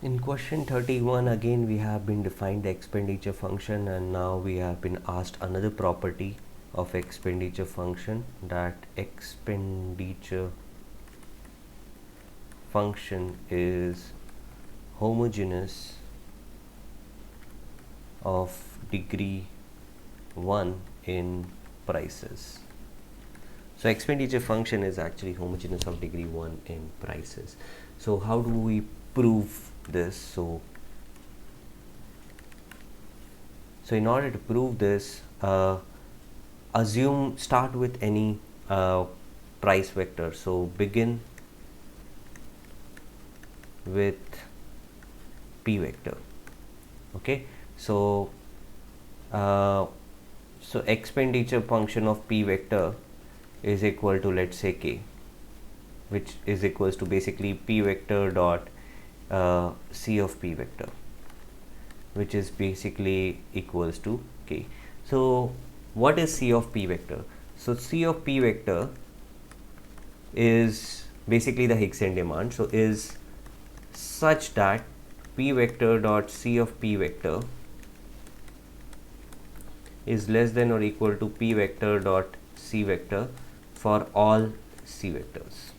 In question 31, again we have been defined the expenditure function, and now we have been asked another property of expenditure function, that expenditure function is homogeneous of degree 1 in prices. So expenditure function is actually homogeneous of degree 1 in prices. So how do we prove this? So in order to prove this, start with any price vector. So begin with p vector. Okay, so expenditure function of p vector is equal to, let's say, k, which is equals to basically p vector dot c of p vector, which is basically equals to k. So what is c of p vector? So c of p vector is basically the Higgs's demand. So is such that p vector dot c of p vector is less than or equal to p vector dot c vector for all c vectors,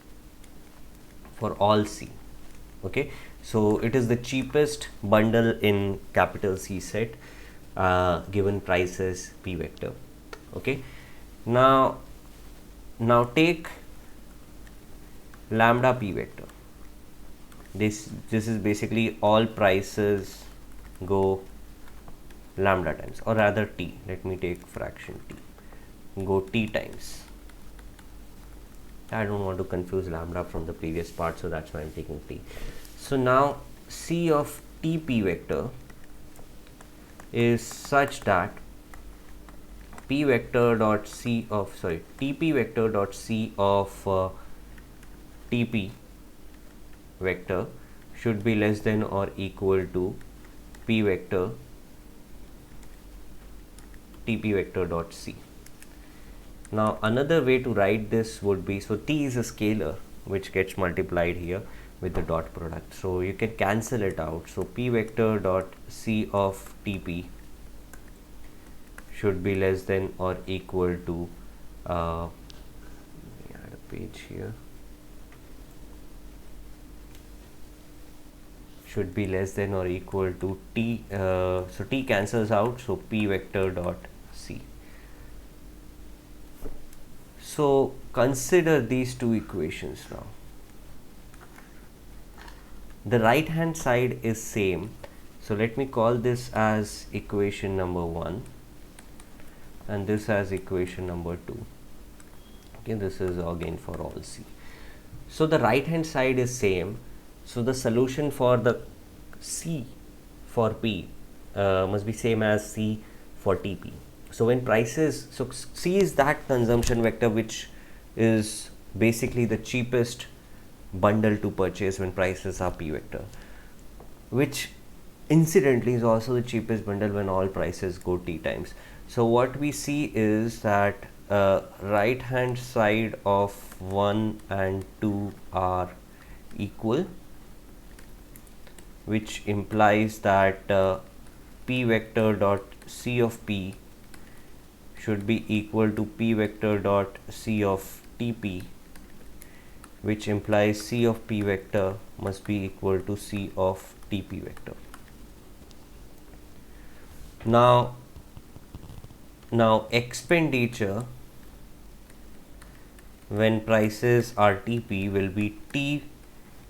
for all c. Okay, so it is the cheapest bundle in capital C set given prices p vector. Okay, now take lambda p vector. This is basically all prices go lambda times, or rather t, let me take fraction t, go t times. I don't want to confuse lambda from the previous part, so that's why I'm taking t. So now c of tp vector is such that p vector dot c of tp vector dot c of tp vector should be less than or equal to p vector tp vector dot c. Now another way to write this would be, so t is a scalar which gets multiplied here with the dot product, so you can cancel it out. So p vector dot c of tp should be less than or equal to let me add a page here, should be less than or equal to t, so t cancels out, so p vector dot c. So consider these two equations now. The right hand side is same, so let me call this as equation number 1 and this as equation number 2. Okay, this is again for all c. So the right hand side is same, so the solution for the c for p must be same as c for tp. So when prices, so c is that consumption vector which is basically the cheapest bundle to purchase when prices are p vector, which incidentally is also the cheapest bundle when all prices go t times. So what we see is that right hand side of 1 and 2 are equal, which implies that p vector dot c of p should be equal to p vector dot c of tp, which implies c of p vector must be equal to c of tp vector. Now expenditure when prices are tp will be t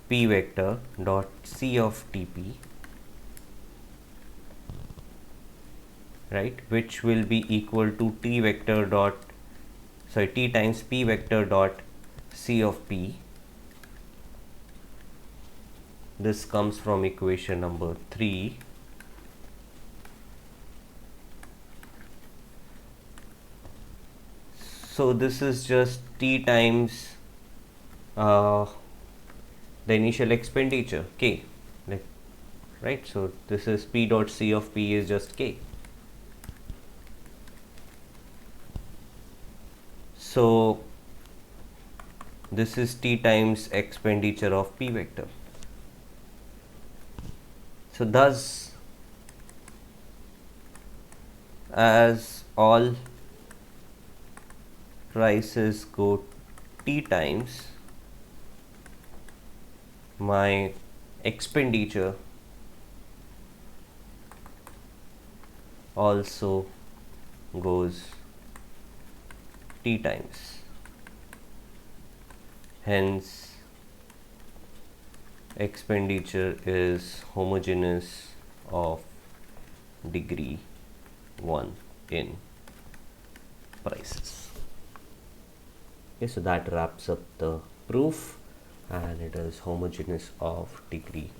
p vector dot c of tp, right, which will be equal to t vector dot t times p vector dot c of p. This comes from equation number 3. So this is just t times the initial expenditure k, like, right? So this is p dot c of p is just k. So this is t times expenditure of p vector. So thus, as all prices go T times, my expenditure also goes T times. Hence, expenditure is homogeneous of degree 1 in prices. Okay, so that wraps up the proof, and it is homogeneous of degree